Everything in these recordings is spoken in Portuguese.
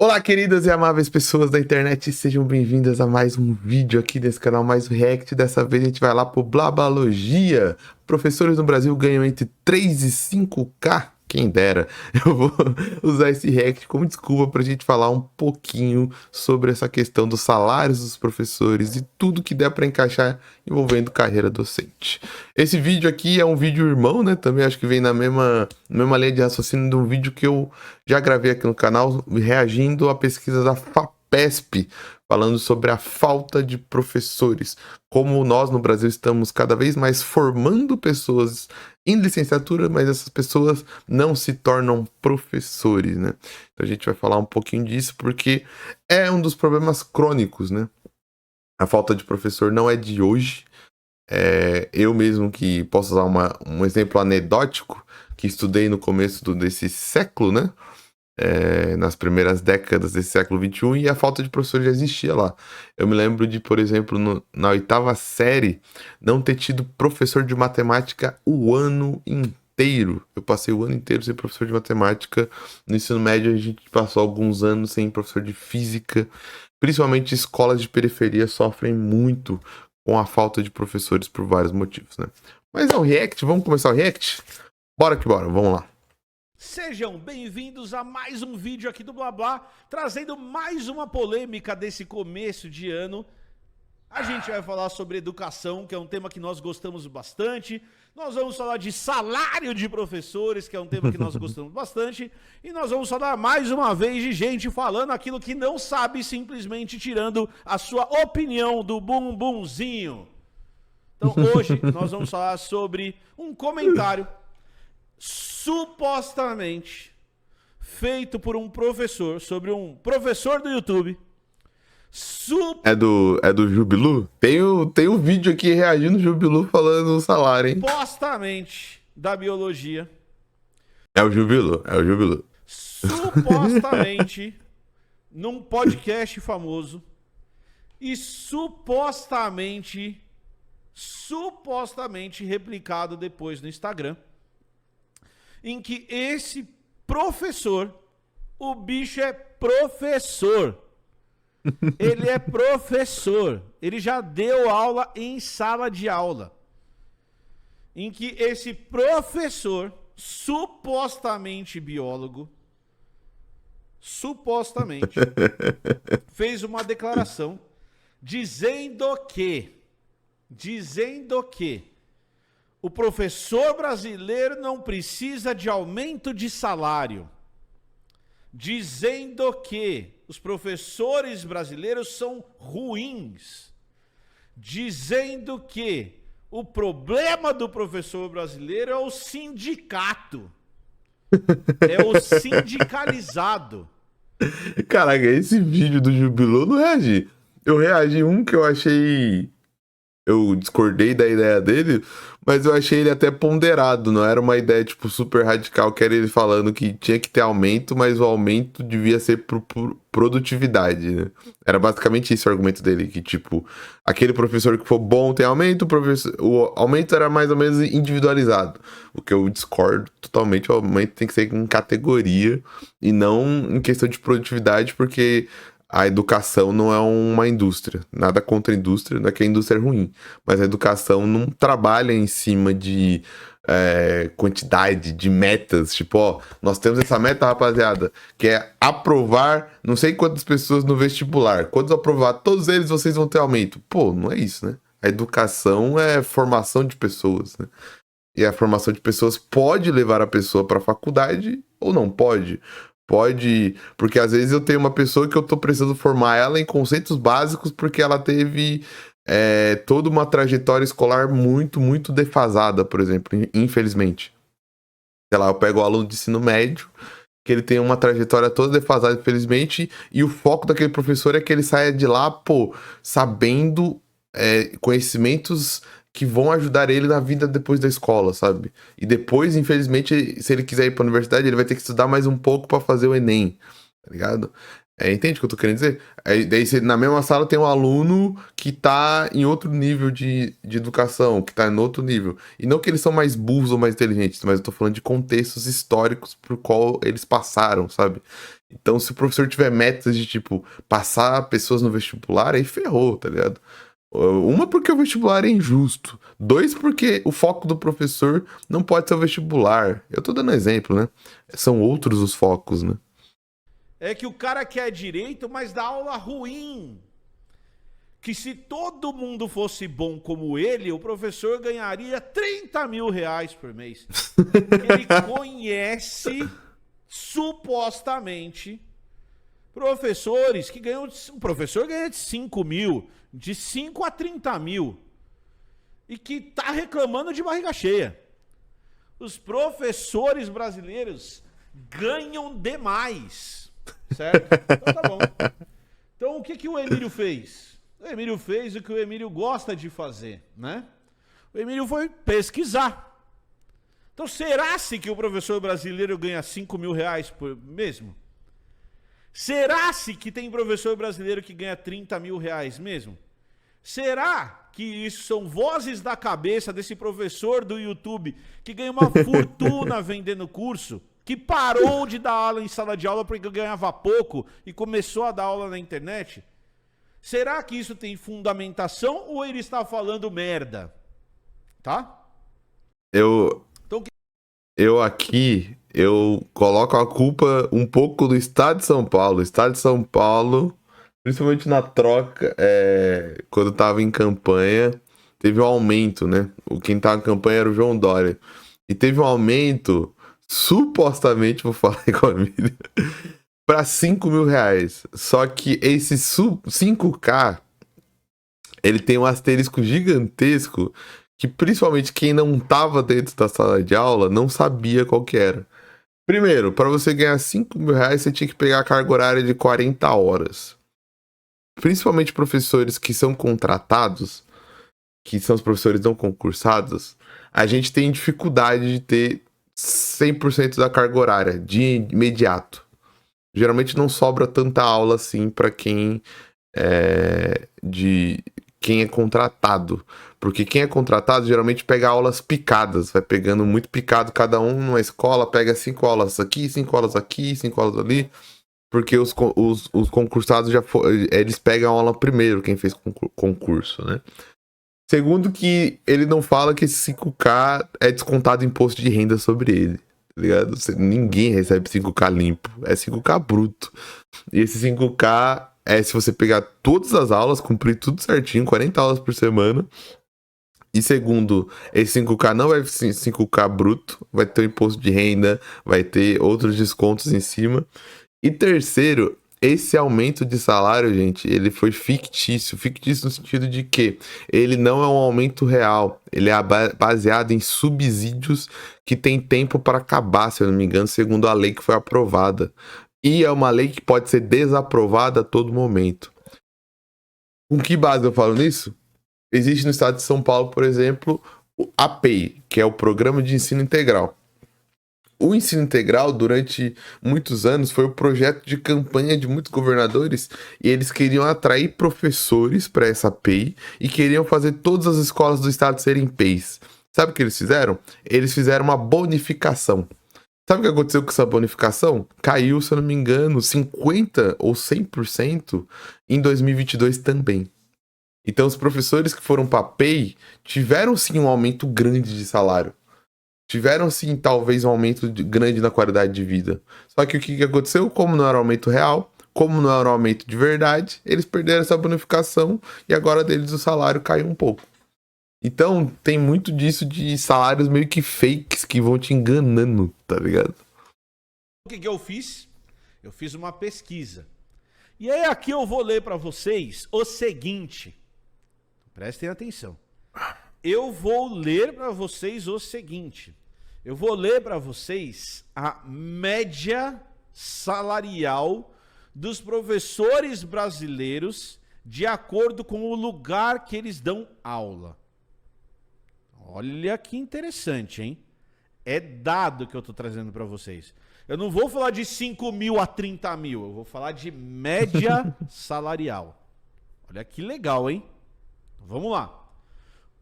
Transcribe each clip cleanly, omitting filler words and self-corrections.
Olá, queridas e amáveis pessoas da internet, sejam bem-vindas a mais um vídeo aqui desse canal, mais um react. Dessa vez a gente vai lá pro Blabalogia. Professores no Brasil ganham entre 3 e 5K. Quem dera. Eu vou usar esse react como desculpa pra gente falar um pouquinho sobre essa questão dos salários dos professores e tudo que der pra encaixar envolvendo carreira docente. Esse vídeo aqui é um vídeo irmão, né? Também acho que vem na mesma linha de raciocínio de um vídeo que eu já gravei aqui no canal, reagindo à pesquisa da FAPESP, falando sobre a falta de professores. Como nós no Brasil estamos cada vez mais formando pessoas em licenciatura, mas essas pessoas não se tornam professores, né? Então a gente vai falar um pouquinho disso, porque é um dos problemas crônicos, né? A falta de professor não é de hoje. Eu mesmo que posso usar um exemplo anedótico, que estudei no começo desse século, né? Nas primeiras décadas desse século XXI, e a falta de professor já existia lá. Eu me lembro de, por exemplo, na oitava série, não ter tido professor de matemática o ano inteiro. Eu passei o ano inteiro sem professor de matemática. No ensino médio, a gente passou alguns anos sem professor de física. Principalmente escolas de periferia sofrem muito com a falta de professores por vários motivos, né? Mas é um react, vamos começar o react? Bora que bora, vamos lá. Sejam bem-vindos a mais um vídeo aqui do Blá, trazendo mais uma polêmica desse começo de ano. A gente vai falar sobre educação, que é um tema que nós gostamos bastante. Nós vamos falar de salário de professores, que é um tema que nós gostamos bastante. E nós vamos falar mais uma vez de gente falando aquilo que não sabe, simplesmente tirando a sua opinião do bumbumzinho. Então hoje nós vamos falar sobre um comentário supostamente feito por um professor, sobre um professor do YouTube. É do Jubilu? Tem o vídeo aqui reagindo o Jubilu falando o salário, hein? Supostamente da biologia. É o Jubilu. Supostamente num podcast famoso. E supostamente replicado depois no Instagram. Em que esse professor, o bicho é professor. Ele é professor. Ele já deu aula em sala de aula. Em que esse professor, supostamente biólogo, fez uma declaração dizendo que o professor brasileiro não precisa de aumento de salário, dizendo que os professores brasileiros são ruins, dizendo que o problema do professor brasileiro é o sindicato, é o sindicalizado. Caraca, esse vídeo do Jubilu eu não reagi. Eu reagi um que eu achei... Eu discordei da ideia dele, mas eu achei ele até ponderado. Não era uma ideia, tipo, super radical, que era ele falando que tinha que ter aumento, mas o aumento devia ser por produtividade, né? Era basicamente isso o argumento dele, que, tipo, aquele professor que for bom tem aumento, o aumento era mais ou menos individualizado. O que eu discordo totalmente, o aumento tem que ser em categoria e não em questão de produtividade, porque... A educação não é uma indústria. Nada contra a indústria, não é que a indústria é ruim. Mas a educação não trabalha em cima de quantidade, de metas. Tipo, ó, nós temos essa meta, rapaziada, que é aprovar não sei quantas pessoas no vestibular. Quando aprovar todos eles, vocês vão ter aumento. Pô, não é isso, né? A educação é formação de pessoas, né? E a formação de pessoas pode levar a pessoa para a faculdade ou não pode. Pode, porque às vezes eu tenho uma pessoa que eu tô precisando formar ela em conceitos básicos porque ela teve toda uma trajetória escolar muito, muito defasada, por exemplo, infelizmente. Sei lá, eu pego o aluno de ensino médio, que ele tem uma trajetória toda defasada, infelizmente, e o foco daquele professor é que ele saia de lá, pô, sabendo conhecimentos que vão ajudar ele na vida depois da escola, sabe? E depois, infelizmente, se ele quiser ir para a universidade, ele vai ter que estudar mais um pouco para fazer o Enem. tá ligado? Entende o que eu tô querendo dizer? Daí na mesma sala tem um aluno que tá em outro nível de educação, que tá em outro nível. E não que eles são mais burros ou mais inteligentes, mas eu tô falando de contextos históricos por qual eles passaram, sabe? Então, se o professor tiver metas de, tipo, passar pessoas no vestibular, aí ferrou, tá ligado? Uma, porque o vestibular é injusto. Dois, porque o foco do professor não pode ser o vestibular. Eu tô dando exemplo, né? São outros os focos, né? É que o cara quer direito, mas dá aula ruim. Que se todo mundo fosse bom como ele, o professor ganharia 30 mil reais por mês. Ele conhece, supostamente, professores que ganham... O professor ganha de 5 mil, de 5 a 30 mil. E que tá reclamando de barriga cheia. Os professores brasileiros ganham demais. Certo? Então tá bom. Então o que o Emílio fez? O Emílio fez o que o Emílio gosta de fazer, né? O Emílio foi pesquisar. Então será-se que o professor brasileiro ganha 5 mil reais por mesmo? Será-se que tem professor brasileiro que ganha 30 mil reais mesmo? Será que isso são vozes da cabeça desse professor do YouTube que ganha uma fortuna vendendo curso? Que parou de dar aula em sala de aula porque ganhava pouco e começou a dar aula na internet? Será que isso tem fundamentação ou ele está falando merda? Tá? Eu, Então, eu coloco a culpa um pouco do Estado de São Paulo. O Estado de São Paulo, principalmente na troca, quando tava em campanha, teve um aumento, né? Quem tava em campanha era o João Dória. E teve um aumento, supostamente, vou falar com a Miriam, para 5 mil reais. Só que esse 5K, ele tem um asterisco gigantesco que principalmente quem não tava dentro da sala de aula não sabia qual que era. Primeiro, para você ganhar 5 mil reais, você tinha que pegar a carga horária de 40 horas. Principalmente professores que são contratados, que são os professores não concursados, a gente tem dificuldade de ter 100% da carga horária de imediato. Geralmente não sobra tanta aula assim para quem é contratado. Porque quem é contratado geralmente pega aulas picadas, vai pegando muito picado cada um numa escola, pega 5 aulas aqui, 5 aulas aqui, 5 aulas ali. Porque os concursados eles pegam a aula primeiro, quem fez concurso, né? Segundo que ele não fala que esse 5K é descontado imposto de renda sobre ele, tá ligado? Ninguém recebe 5K limpo, é 5K bruto. E esse 5K é se você pegar todas as aulas, cumprir tudo certinho, 40 aulas por semana. E segundo, esse 5K não vai ser 5K bruto, vai ter o imposto de renda, vai ter outros descontos em cima. E terceiro, esse aumento de salário, gente, ele foi fictício. Fictício no sentido de que ele não é um aumento real. Ele é baseado em subsídios que tem tempo para acabar, se eu não me engano, segundo a lei que foi aprovada. E é uma lei que pode ser desaprovada a todo momento. Com que base eu falo nisso? Existe no estado de São Paulo, por exemplo, o APEI, que é o Programa de Ensino Integral. O ensino integral, durante muitos anos, foi o projeto de campanha de muitos governadores e eles queriam atrair professores para essa PEI e queriam fazer todas as escolas do estado serem PEIs. Sabe o que eles fizeram? Eles fizeram uma bonificação. Sabe o que aconteceu com essa bonificação? Caiu, se eu não me engano, 50% ou 100% em 2022 também. Então, os professores que foram para PEI tiveram sim um aumento grande de salário. Tiveram sim, talvez, um aumento grande na qualidade de vida. Só que o que aconteceu? Como não era um aumento real, como não era um aumento de verdade, eles perderam essa bonificação e agora deles o salário caiu um pouco. Então, tem muito disso de salários meio que fakes que vão te enganando, tá ligado? o que eu fiz? Eu fiz uma pesquisa. E aí aqui eu vou ler para vocês o seguinte. Prestem atenção. Eu vou ler para vocês o seguinte. Eu vou ler para vocês a média salarial dos professores brasileiros de acordo com o lugar que eles dão aula. Olha que interessante, hein? É dado que eu estou trazendo para vocês. Eu não vou falar de 5 mil a 30 mil, eu vou falar de média salarial. Olha que legal, hein? Vamos lá.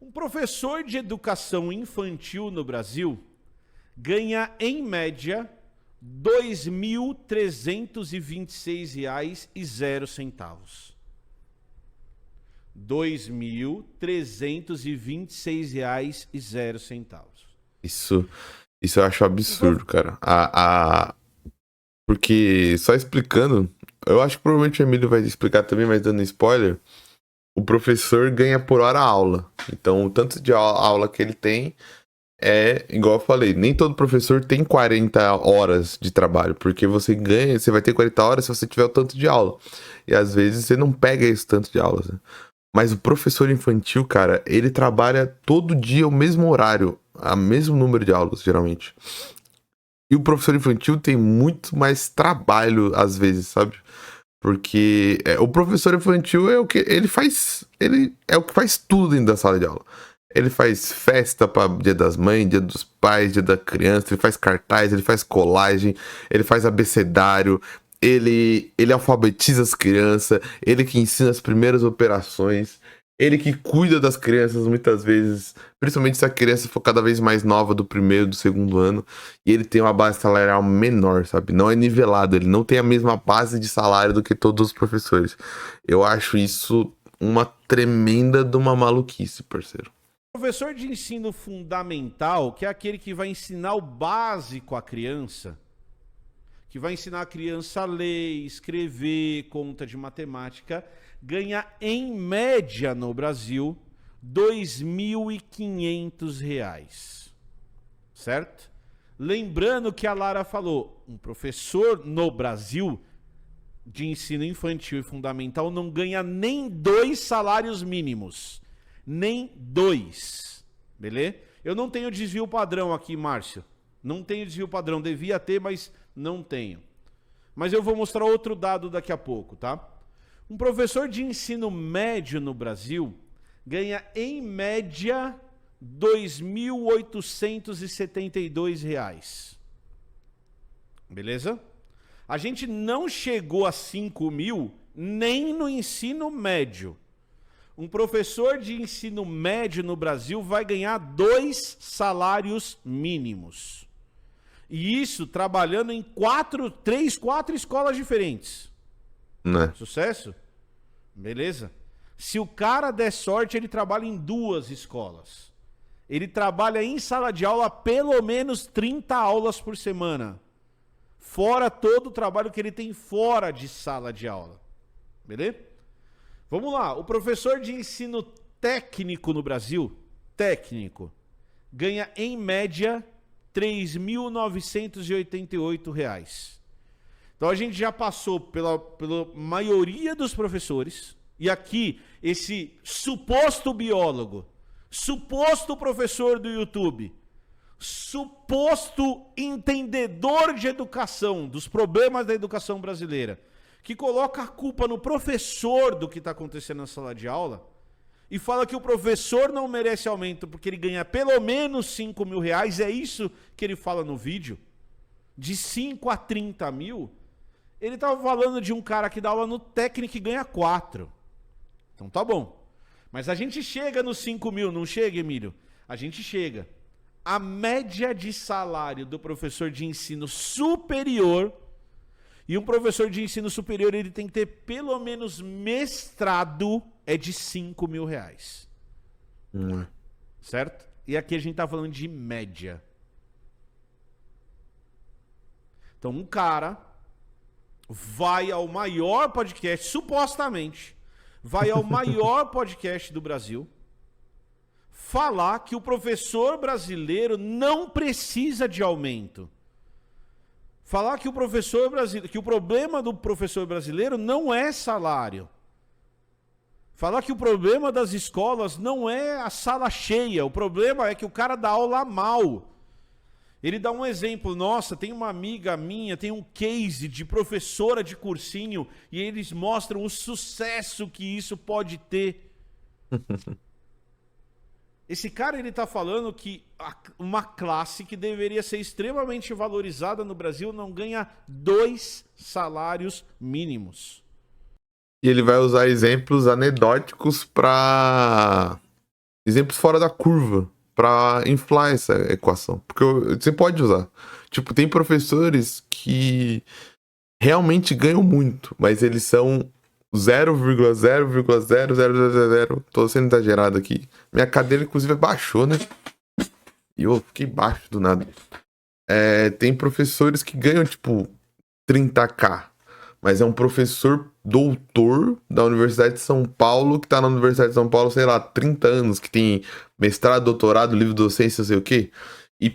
Um professor de educação infantil no Brasil ganha, em média, R$ 2.326,00. R$ 2.326,00. Isso eu acho absurdo, cara. Porque, só explicando, eu acho que provavelmente o Emílio vai explicar também, mas dando spoiler, o professor ganha por hora aula. Então, o tanto de aula que ele tem é, igual eu falei, nem todo professor tem 40 horas de trabalho, porque você vai ter 40 horas se você tiver o tanto de aula. E às vezes você não pega esse tanto de aulas, né? Mas o professor infantil, cara, ele trabalha todo dia o mesmo horário, o mesmo número de aulas, geralmente. E o professor infantil tem muito mais trabalho, às vezes, sabe? Porque o professor infantil é o que ele faz. Ele é o que faz tudo dentro da sala de aula. Ele faz festa para Dia das Mães, Dia dos Pais, Dia da Criança, ele faz cartaz, ele faz colagem, ele faz abecedário, ele alfabetiza as crianças, ele que ensina as primeiras operações, ele que cuida das crianças muitas vezes, principalmente se a criança for cada vez mais nova do primeiro, do segundo ano, e ele tem uma base salarial menor, sabe? Não é nivelado, ele não tem a mesma base de salário do que todos os professores. Eu acho isso uma tremenda de uma maluquice, parceiro. Professor de ensino fundamental, que é aquele que vai ensinar o básico à criança, que vai ensinar a criança a ler, escrever, conta de matemática, ganha em média no Brasil R$ 2.500, certo? Lembrando que a Lara falou, um professor no Brasil de ensino infantil e fundamental não ganha nem 2 salários mínimos. Nem 2, beleza? Eu não tenho desvio padrão aqui, Márcio. Não tenho desvio padrão, devia ter, mas não tenho. Mas eu vou mostrar outro dado daqui a pouco, tá? Um professor de ensino médio no Brasil ganha, em média, R$ 2.872. Beleza? A gente não chegou a 5 mil nem no ensino médio. Um professor de ensino médio no Brasil vai ganhar 2 salários mínimos. E isso trabalhando em 4 escolas diferentes. Né? Sucesso? Beleza? Se o cara der sorte, ele trabalha em 2 escolas. Ele trabalha em sala de aula pelo menos 30 aulas por semana. Fora todo o trabalho que ele tem fora de sala de aula. Beleza? Vamos lá, o professor de ensino técnico no Brasil, ganha em média R$ 3.988. Então a gente já passou pela maioria dos professores, e aqui esse suposto biólogo, suposto professor do YouTube, suposto entendedor de educação, dos problemas da educação brasileira, que coloca a culpa no professor do que está acontecendo na sala de aula e fala que o professor não merece aumento porque ele ganha pelo menos 5 mil reais, é isso que ele fala no vídeo, de 5 a 30 mil, ele estava falando de um cara que dá aula no técnico e ganha 4. Então tá bom. Mas a gente chega nos 5 mil, não chega, Emílio? A gente chega. A média de salário do professor de ensino superior. E um professor de ensino superior, ele tem que ter pelo menos mestrado, é de 5 mil reais. Certo? E aqui a gente tá falando de média. Então um cara vai ao maior podcast, supostamente, vai ao maior podcast do Brasil, falar que o professor brasileiro não precisa de aumento. Falar que o problema do professor brasileiro não é salário. Falar que o problema das escolas não é a sala cheia, o problema é que o cara dá aula mal. Ele dá um exemplo, nossa, tem uma amiga minha, tem um case de professora de cursinho e eles mostram o sucesso que isso pode ter. Esse cara, ele tá falando que uma classe que deveria ser extremamente valorizada no Brasil não ganha 2 salários mínimos. E ele vai usar exemplos anedóticos para exemplos fora da curva para inflar essa equação. Porque você pode usar. Tipo, tem professores que realmente ganham muito, mas eles são 0,0,0000. Tô sendo exagerado aqui. Minha cadeira, inclusive, baixou, né? E eu fiquei baixo do nada. Tem professores que ganham, tipo, 30k. Mas é um professor doutor da Universidade de São Paulo, que tá na Universidade de São Paulo, sei lá, 30 anos, que tem mestrado, doutorado, livre docência, sei o quê. E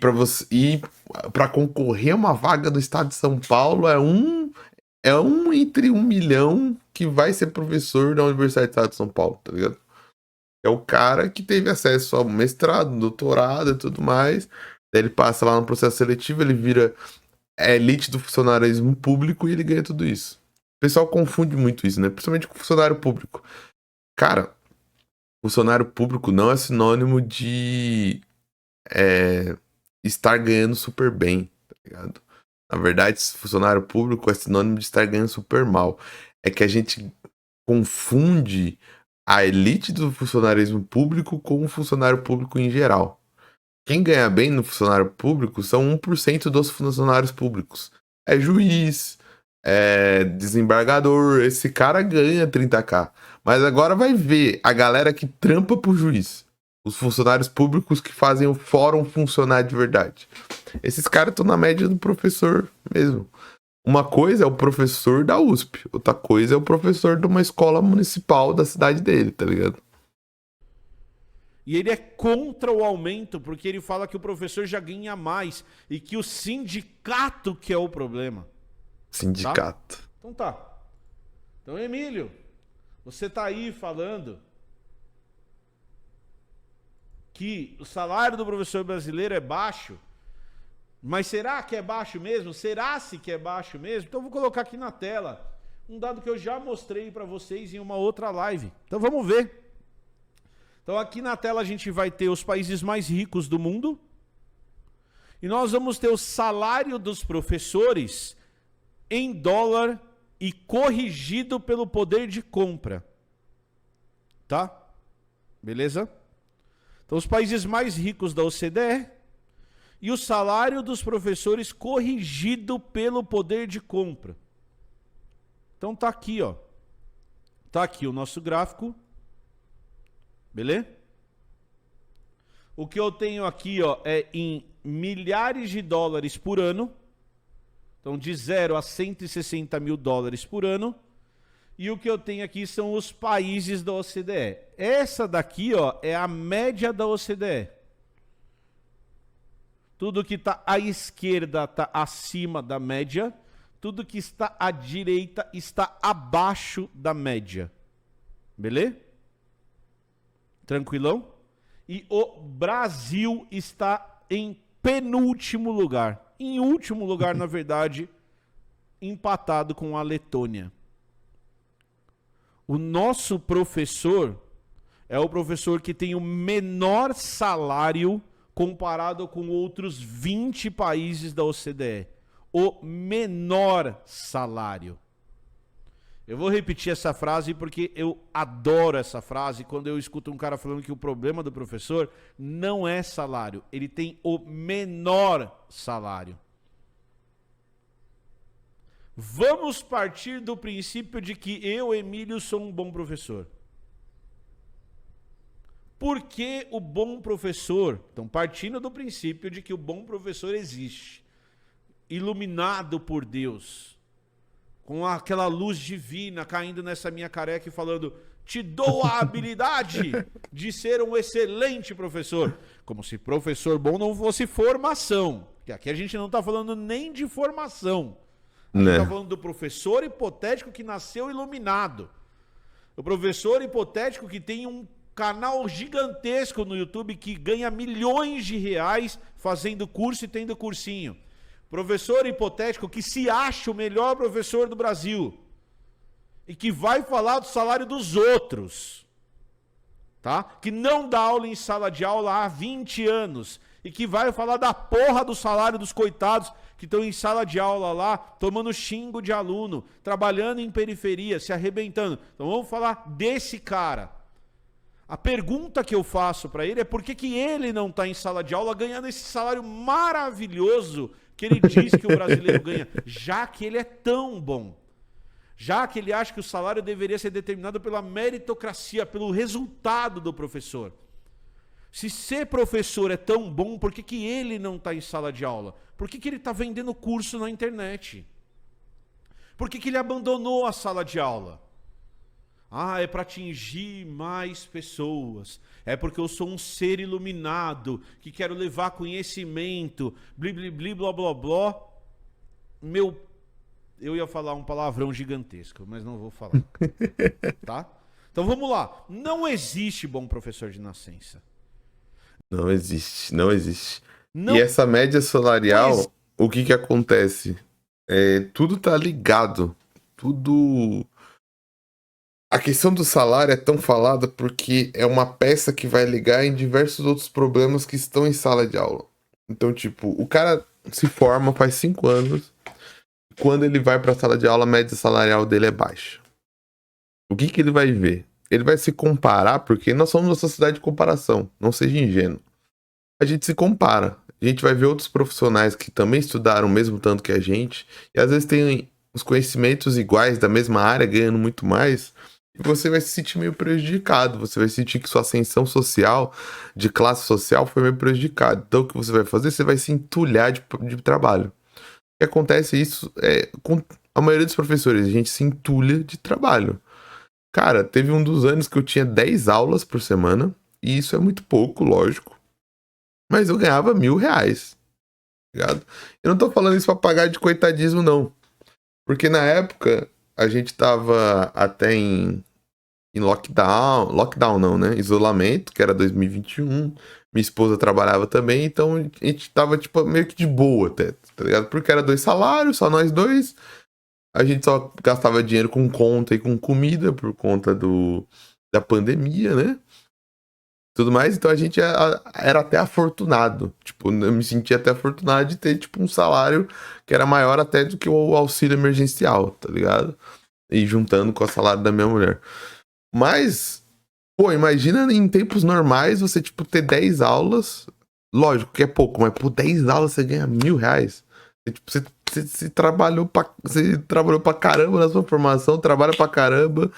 para concorrer a uma vaga do estado de São Paulo é um entre 1 milhão que vai ser professor da Universidade do Estado de São Paulo, tá ligado? É o cara que teve acesso ao mestrado, doutorado e tudo mais. Daí ele passa lá no processo seletivo, ele vira elite do funcionarismo público e ele ganha tudo isso. O pessoal confunde muito isso, né? Principalmente com funcionário público. Cara, funcionário público não é sinônimo de estar ganhando super bem, tá ligado? Na verdade, funcionário público é sinônimo de estar ganhando super mal. É que a gente confunde a elite do funcionarismo público com o funcionário público em geral. Quem ganha bem no funcionário público são 1% dos funcionários públicos. É juiz, é desembargador, esse cara ganha 30k. Mas agora vai ver a galera que trampa pro juiz. Os funcionários públicos que fazem o fórum funcionar de verdade. Esses caras estão na média do professor mesmo. Uma coisa é o professor da USP, outra coisa é o professor de uma escola municipal da cidade dele, tá ligado? E ele é contra o aumento, porque ele fala que o professor já ganha mais e que o sindicato que é o problema. Sindicato. Tá? Então tá. Então, Emílio, você tá aí falando que o salário do professor brasileiro é baixo, mas será que é baixo mesmo? Será-se que é baixo mesmo? Então eu vou colocar aqui na tela um dado que eu já mostrei para vocês em uma outra live. Então vamos ver. Então aqui na tela a gente vai ter os países mais ricos do mundo e nós vamos ter o salário dos professores em dólar e corrigido pelo poder de compra. Tá? Beleza? Então os países mais ricos da OCDE e o salário dos professores corrigido pelo poder de compra. Então tá aqui, ó. Tá aqui o nosso gráfico. Beleza? O que eu tenho aqui, ó, é em milhares de dólares por ano. Então, de 0 a 160 mil dólares por ano. E o que eu tenho aqui são os países da OCDE. Essa daqui, ó, é a média da OCDE. Tudo que está à esquerda está acima da média. Tudo que está à direita está abaixo da média. Beleza? Tranquilão? E o Brasil está em penúltimo lugar. Em último lugar, na verdade, empatado com a Letônia. O nosso professor é o professor que tem o menor salário comparado com outros 20 países da OCDE. O menor salário. Eu vou repetir essa frase porque eu adoro essa frase quando eu escuto um cara falando que o problema do professor não é salário. Ele tem o menor salário. Vamos partir do princípio de que eu, Emílio, sou um bom professor. Por que o bom professor? Então, partindo do princípio de que o bom professor existe, iluminado por Deus, com aquela luz divina caindo nessa minha careca e falando, te dou a habilidade de ser um excelente professor. Como se professor bom não fosse formação. Porque aqui a gente não está falando nem de formação. A gente está falando do professor hipotético que nasceu iluminado. O professor hipotético que tem um canal gigantesco no YouTube que ganha milhões de reais fazendo curso e tendo cursinho. Professor hipotético que se acha o melhor professor do Brasil e que vai falar do salário dos outros. tá? Que não dá aula em sala de aula há 20 anos e que vai falar da porra do salário dos coitados que estão em sala de aula lá, tomando xingo de aluno, trabalhando em periferia, se arrebentando. Então vamos falar desse cara. A pergunta que eu faço para ele é por que ele não está em sala de aula ganhando esse salário maravilhoso que ele diz que o brasileiro ganha, já que ele é tão bom. Já que ele acha que o salário deveria ser determinado pela meritocracia, pelo resultado do professor. Se ser professor é tão bom, por que ele não está em sala de aula? Por que ele está vendendo curso na internet? Por que ele abandonou a sala de aula? Ah, é para atingir mais pessoas. É porque eu sou um ser iluminado, que quero levar conhecimento, bli, bli, bli, blá, blá, blá. Eu ia falar um palavrão gigantesco, mas não vou falar. Tá? Então vamos lá. Não existe bom professor de nascença. Não existe, não existe. Não. E essa média salarial, o que acontece? Tudo tá ligado. Tudo... A questão do salário é tão falada porque é uma peça que vai ligar em diversos outros problemas que estão em sala de aula. Então, tipo, o cara se forma faz 5 anos. Quando ele vai pra sala de aula, a média salarial dele é baixa. O que ele vai ver? Ele vai se comparar, porque nós somos uma sociedade de comparação. Não seja ingênuo. A gente se compara. A gente vai ver outros profissionais que também estudaram o mesmo tanto que a gente. E às vezes tem os conhecimentos iguais da mesma área, ganhando muito mais. E você vai se sentir meio prejudicado. Você vai sentir que sua ascensão social, de classe social, foi meio prejudicada. Então o que você vai fazer? Você vai se entulhar de trabalho. O que acontece isso com a maioria dos professores. A gente se entulha de trabalho. Cara, teve um dos anos que eu tinha 10 aulas por semana. E isso é muito pouco, lógico. Mas eu ganhava R$1.000. Ligado? Eu não tô falando isso pra pagar de coitadismo, não. Porque na época, a gente tava até em lockdown. Lockdown não, né? Isolamento, que era 2021. Minha esposa trabalhava também, então a gente tava, tipo, meio que de boa até, tá ligado? Porque era 2 salários, só nós dois. A gente só gastava dinheiro com conta e com comida por conta da pandemia, né? Tudo mais, então a gente era até afortunado. Tipo, eu me sentia até afortunado de ter, tipo, um salário que era maior até do que o auxílio emergencial, tá ligado? E juntando com o salário da minha mulher. Mas, pô, imagina em tempos normais você, tipo, ter 10 aulas. Lógico que é pouco, mas por 10 aulas você ganha R$1.000. Você trabalhou pra caramba na sua formação, trabalha pra caramba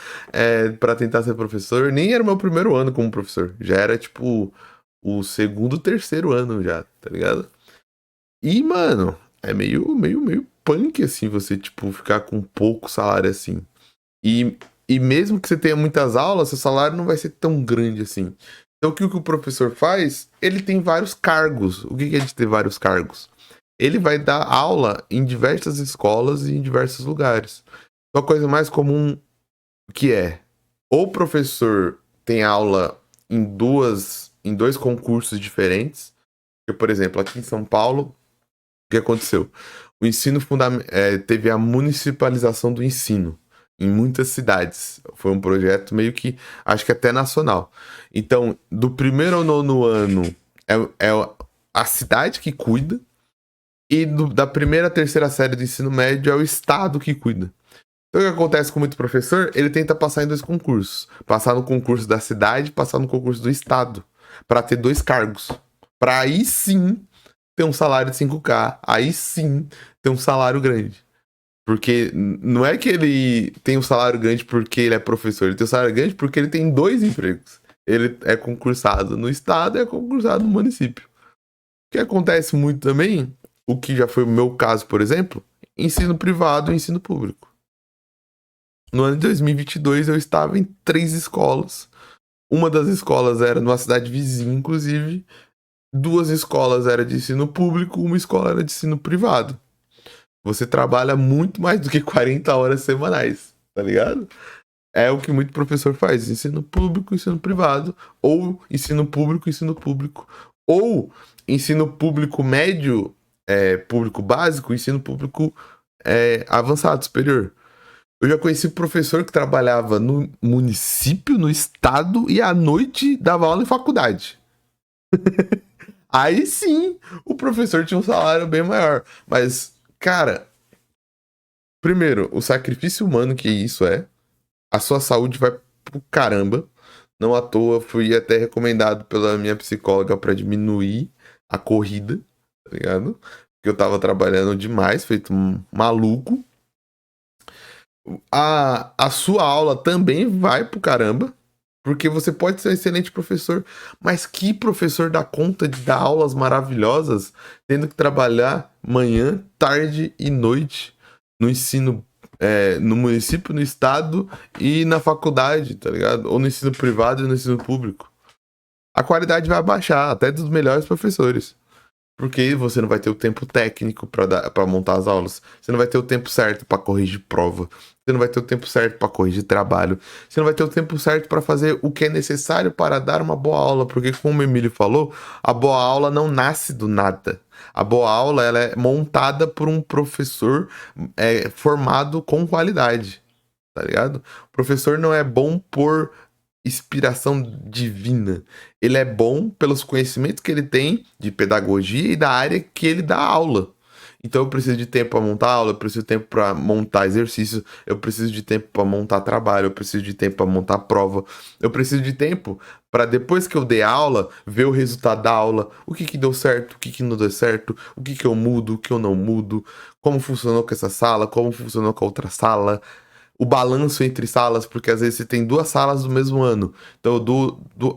pra tentar ser professor. Nem era o meu primeiro ano como professor. Já era, tipo, o segundo, terceiro ano já, tá ligado? E, mano, é meio punk, assim, você, tipo, ficar com pouco salário, assim. E mesmo que você tenha muitas aulas, seu salário não vai ser tão grande, assim. Então, o que o professor faz? Ele tem vários cargos. O que é de ter vários cargos? Ele vai dar aula em diversas escolas e em diversos lugares. Uma coisa mais comum que o professor tem aula em dois concursos diferentes. Por exemplo, aqui em São Paulo, o que aconteceu? O ensino teve a municipalização do ensino em muitas cidades. Foi um projeto meio que, acho que até nacional. Então, do 1º ao 9º ano, é a cidade que cuida. E da 1ª à 3ª série do ensino médio é o estado que cuida. Então o que acontece com muito professor? Ele tenta passar em 2 concursos. Passar no concurso da cidade, passar no concurso do estado. Para ter 2 cargos. Para aí sim ter um salário de 5K. Aí sim ter um salário grande. Porque não é que ele tem um salário grande porque ele é professor. Ele tem um salário grande porque ele tem 2 empregos. Ele é concursado no estado e é concursado no município. O que acontece muito também... O que já foi o meu caso, por exemplo, ensino privado e ensino público. No ano de 2022, eu estava em 3 escolas. Uma das escolas era numa cidade vizinha, inclusive. 2 escolas eram de ensino público, uma escola era de ensino privado. Você trabalha muito mais do que 40 horas semanais, tá ligado? É o que muito professor faz. Ensino público, ensino privado. Ou ensino público, ensino público. Ou ensino público médio... público básico, ensino público avançado, superior. Eu já conheci professor que trabalhava no município, no estado, e à noite dava aula em faculdade. Aí sim, o professor tinha um salário bem maior. Mas, cara, primeiro, o sacrifício humano que isso é, a sua saúde vai pro caramba. Não à toa, fui até recomendado pela minha psicóloga pra diminuir a corrida, tá ligado? Porque eu tava trabalhando demais, feito um maluco. A sua aula também vai pro caramba, porque você pode ser um excelente professor, mas que professor dá conta de dar aulas maravilhosas, tendo que trabalhar manhã, tarde e noite no ensino, no município, no estado e na faculdade, tá ligado? Ou no ensino privado e no ensino público. A qualidade vai abaixar, até dos melhores professores. Porque você não vai ter o tempo técnico para montar as aulas. Você não vai ter o tempo certo para corrigir prova. Você não vai ter o tempo certo para corrigir trabalho. Você não vai ter o tempo certo para fazer o que é necessário para dar uma boa aula. Porque, como o Emílio falou, a boa aula não nasce do nada. A boa aula ela é montada por um professor formado com qualidade. Tá ligado? O professor não é bom por inspiração divina. Ele é bom pelos conhecimentos que ele tem de pedagogia e da área que ele dá aula. Então eu preciso de tempo para montar aula, eu preciso de tempo para montar exercício, eu preciso de tempo para montar trabalho, eu preciso de tempo para montar prova, eu preciso de tempo para depois que eu dei aula, ver o resultado da aula, o que deu certo, o que não deu certo, o que eu mudo, o que eu não mudo, como funcionou com essa sala, como funcionou com a outra sala, o balanço entre salas, porque às vezes você tem duas salas do mesmo ano. Então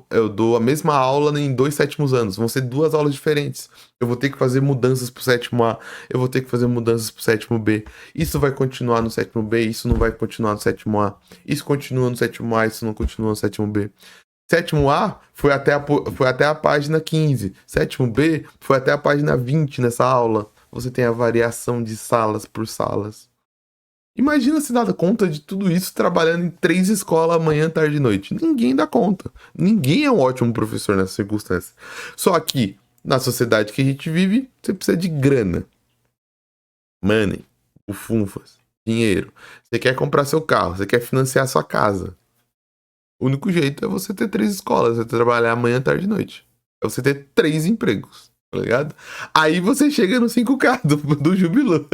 eu dou a mesma aula em 2 sétimos anos. Vão ser duas aulas diferentes. Eu vou ter que fazer mudanças pro sétimo A, eu vou ter que fazer mudanças pro sétimo B. Isso vai continuar no sétimo B, isso não vai continuar no sétimo A. Isso continua no sétimo A, isso não continua no sétimo B. Sétimo A foi até a página 15. Sétimo B foi até a página 20 nessa aula. Você tem a variação de salas por salas. Imagina se dá conta de tudo isso trabalhando em 3 escolas manhã, tarde e noite. Ninguém dá conta. Ninguém é um ótimo professor nessa circunstância. Só que, na sociedade que a gente vive, você precisa de grana. Money, bufunfas, dinheiro. Você quer comprar seu carro, você quer financiar sua casa. O único jeito é você ter 3 escolas, você trabalhar manhã, tarde e noite. É você ter 3 empregos, tá ligado? Aí você chega no 5K do Jubileu.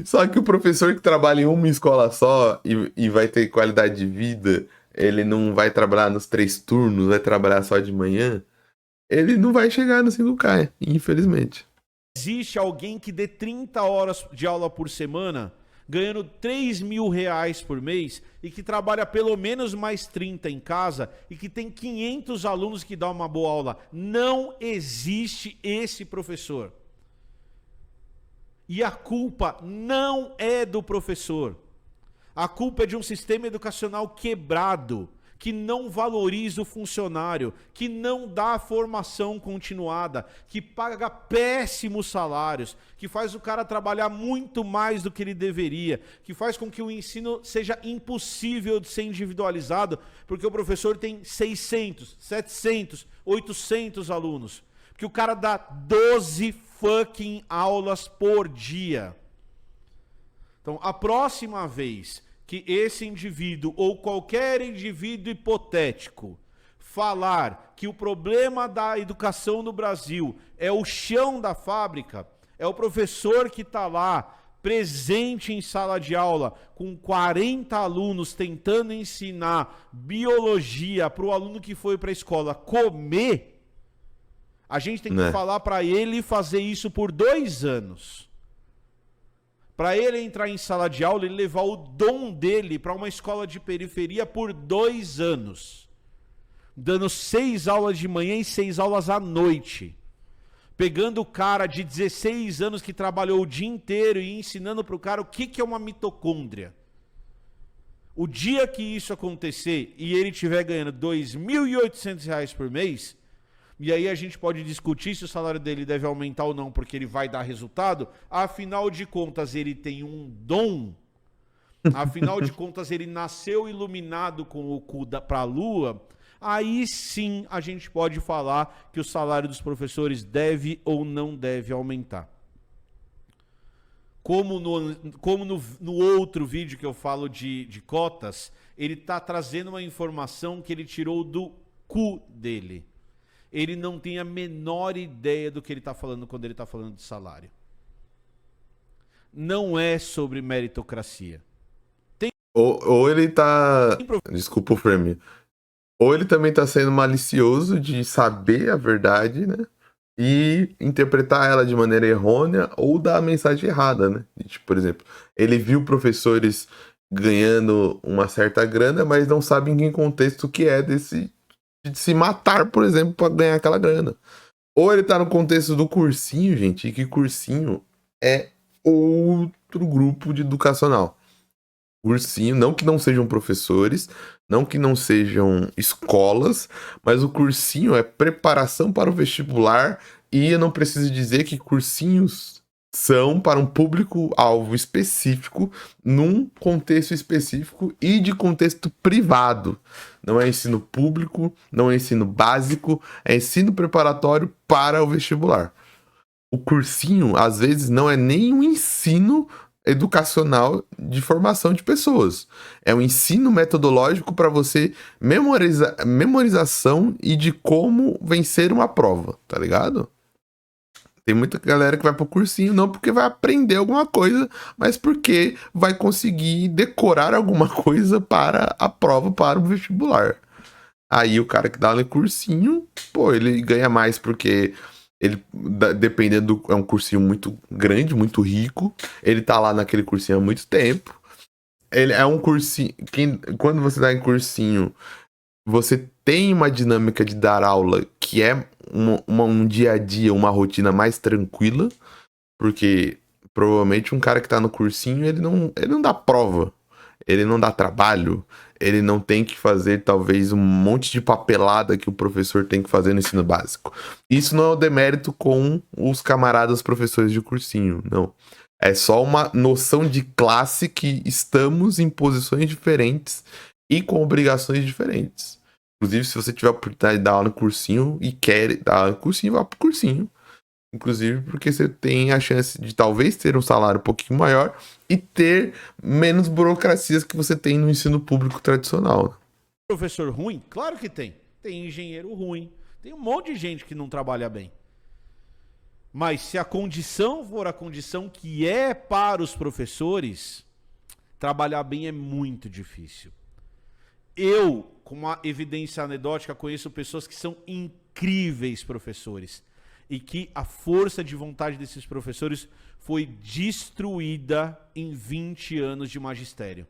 Só que o professor que trabalha em uma escola só e vai ter qualidade de vida, ele não vai trabalhar nos 3 turnos, vai trabalhar só de manhã, ele não vai chegar no 5K, infelizmente. Existe alguém que dê 30 horas de aula por semana, ganhando 3 mil reais por mês, e que trabalha pelo menos mais 30 em casa, e que tem 500 alunos que dão uma boa aula. Não existe esse professor. E a culpa não é do professor. A culpa é de um sistema educacional quebrado, que não valoriza o funcionário, que não dá formação continuada, que paga péssimos salários, que faz o cara trabalhar muito mais do que ele deveria, que faz com que o ensino seja impossível de ser individualizado, porque o professor tem 600, 700, 800 alunos, que o cara dá 12 fucking aulas por dia. Então, a próxima vez que esse indivíduo ou qualquer indivíduo hipotético falar que o problema da educação no Brasil é o chão da fábrica, é o professor que está lá presente em sala de aula com 40 alunos tentando ensinar biologia para o aluno que foi para a escola comer, a gente tem que falar para ele fazer isso por 2 anos. Para ele entrar em sala de aula e levar o dom dele para uma escola de periferia por 2 anos. Dando 6 aulas de manhã e 6 aulas à noite. Pegando o cara de 16 anos que trabalhou o dia inteiro e ensinando para o cara o que é uma mitocôndria. O dia que isso acontecer e ele estiver ganhando R$ 2.800 por mês, e aí a gente pode discutir se o salário dele deve aumentar ou não, porque ele vai dar resultado. Afinal de contas, ele tem um dom. Afinal de contas, ele nasceu iluminado com o cu para a lua. Aí sim a gente pode falar que o salário dos professores deve ou não deve aumentar. no outro vídeo que eu falo de cotas, ele está trazendo uma informação que ele tirou do cu dele. Ele não tem a menor ideia do que ele está falando quando ele está falando de salário. Não é sobre meritocracia. Ou ele tá... Desculpa o frame. Ou ele também tá sendo malicioso de saber a verdade, né? E interpretar ela de maneira errônea ou dar a mensagem errada, né? Tipo, por exemplo, ele viu professores ganhando uma certa grana, mas não sabe em que contexto que é de se matar, por exemplo, para ganhar aquela grana. Ou ele tá no contexto do cursinho, gente, e que cursinho é outro grupo de educacional. Cursinho, não que não sejam professores, não que não sejam escolas, mas o cursinho é preparação para o vestibular e eu não preciso dizer que cursinhos são para um público-alvo específico, num contexto específico e de contexto privado. Não é ensino público, não é ensino básico, é ensino preparatório para o vestibular. O cursinho, às vezes, não é nem um ensino educacional de formação de pessoas. É um ensino metodológico para você memorização e de como vencer uma prova, tá ligado? Tem muita galera que vai pro cursinho não porque vai aprender alguma coisa, mas porque vai conseguir decorar alguma coisa para a prova, para o vestibular. Aí o cara que dá no cursinho, pô, ele ganha mais porque ele, dependendo é um cursinho muito grande, muito rico. Ele tá lá naquele cursinho há muito tempo. Ele é um cursinho. Quando você dá em cursinho, você tem uma dinâmica de dar aula que é um dia a dia, uma rotina mais tranquila. Porque provavelmente um cara que tá no cursinho, ele não dá prova. Ele não dá trabalho, ele não tem que fazer talvez um monte de papelada que o professor tem que fazer no ensino básico. Isso não é um demérito com os camaradas professores de cursinho, não. É só uma noção de classe que estamos em posições diferentes e com obrigações diferentes. Inclusive, se você tiver a oportunidade de dar aula no cursinho e quer dar aula no cursinho, vá pro cursinho. Inclusive porque você tem a chance de talvez ter um salário um pouquinho maior e ter menos burocracias que você tem no ensino público tradicional. Professor ruim? Claro que tem. Tem engenheiro ruim. Tem um monte de gente que não trabalha bem. Mas se a condição for a condição que é para os professores, trabalhar bem é muito difícil. Eu, com uma evidência anedótica, conheço pessoas que são incríveis professores. E que a força de vontade desses professores foi destruída em 20 anos de magistério.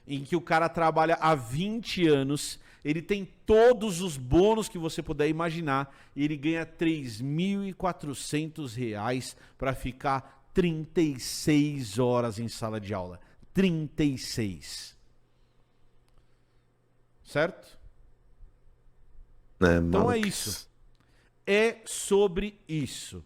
Em que o cara trabalha há 20 anos, ele tem todos os bônus que você puder imaginar, e ele ganha R$ 3.400 para ficar 36 horas em sala de aula. 36. Certo? Então é isso. É sobre isso.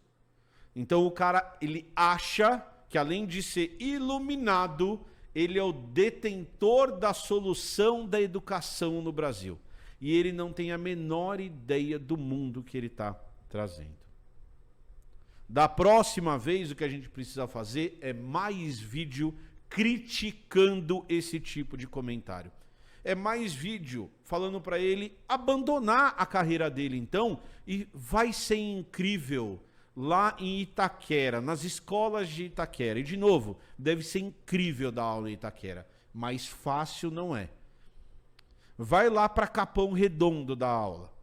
Então o cara, ele acha que além de ser iluminado, ele é o detentor da solução da educação no Brasil. E ele não tem a menor ideia do mundo que ele está trazendo. Da próxima vez, o que a gente precisa fazer é mais vídeo criticando esse tipo de comentário. É mais vídeo falando para ele abandonar a carreira dele, então, e vai ser incrível lá em Itaquera, nas escolas de Itaquera. E, de novo, deve ser incrível dar aula em Itaquera, mas fácil não é. Vai lá para Capão Redondo dar aula.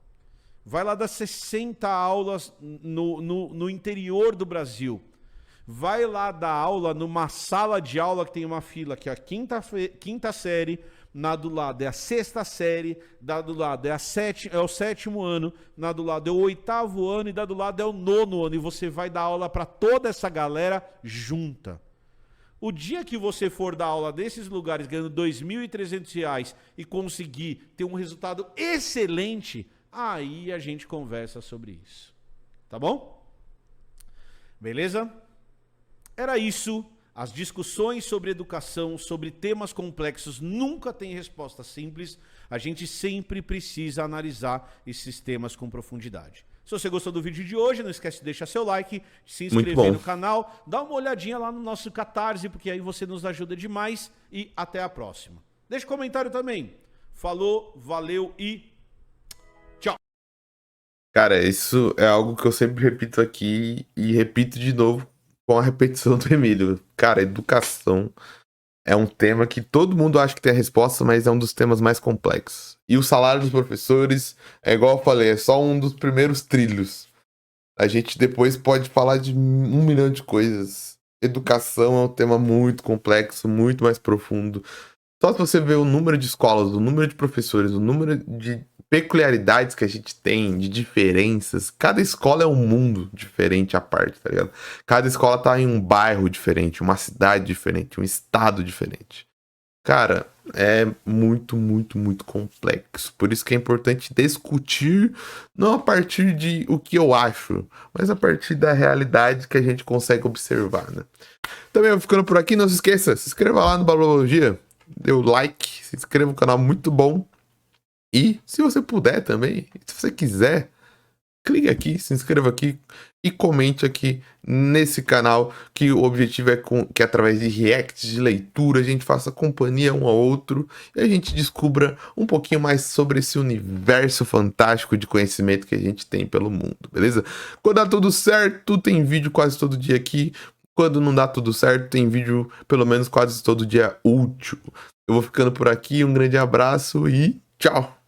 Vai lá dar 60 aulas no interior do Brasil. Vai lá dar aula numa sala de aula que tem uma fila que é a quinta série, na do lado é a sexta série, da do lado é o sétimo ano, na do lado é o oitavo ano e da do lado é o nono ano. E você vai dar aula para toda essa galera junta. O dia que você for dar aula desses lugares ganhando R$ 2.300 e conseguir ter um resultado excelente, aí a gente conversa sobre isso. Tá bom? Beleza? Era isso. As discussões sobre educação, sobre temas complexos, nunca têm resposta simples. A gente sempre precisa analisar esses temas com profundidade. Se você gostou do vídeo de hoje, não esquece de deixar seu like, se Muito inscrever bom. no canal, dá uma olhadinha lá no nosso Catarse, porque aí você nos ajuda demais e até a próxima. Deixa um comentário também. Falou, valeu e tchau. Cara, isso é algo que eu sempre repito aqui e repito de novo com a repetição do Emílio. Cara, educação é um tema que todo mundo acha que tem a resposta, mas é um dos temas mais complexos. E o salário dos professores, é igual eu falei, é só um dos primeiros trilhos. A gente depois pode falar de 1 milhão de coisas. Educação é um tema muito complexo, muito mais profundo. Só se você ver o número de escolas, o número de professores, o número de peculiaridades que a gente tem, de diferenças. Cada escola é um mundo diferente à parte, tá ligado? Cada escola tá em um bairro diferente, uma cidade diferente, um estado diferente. Cara, é muito, muito, muito complexo. Por isso que é importante discutir, não a partir de o que eu acho, mas a partir da realidade que a gente consegue observar, né? Também eu ficando por aqui, não se esqueça, se inscreva lá no Bablologia, dê o like, se inscreva no canal, muito bom. E se você puder também, se você quiser, clique aqui, se inscreva aqui e comente aqui nesse canal, que o objetivo é que através de reacts, de leitura, a gente faça companhia um ao outro e a gente descubra um pouquinho mais sobre esse universo fantástico de conhecimento que a gente tem pelo mundo, beleza? Quando dá tudo certo, tem vídeo quase todo dia aqui. Quando não dá tudo certo, tem vídeo pelo menos quase todo dia útil. Eu vou ficando por aqui, um grande abraço e tchau!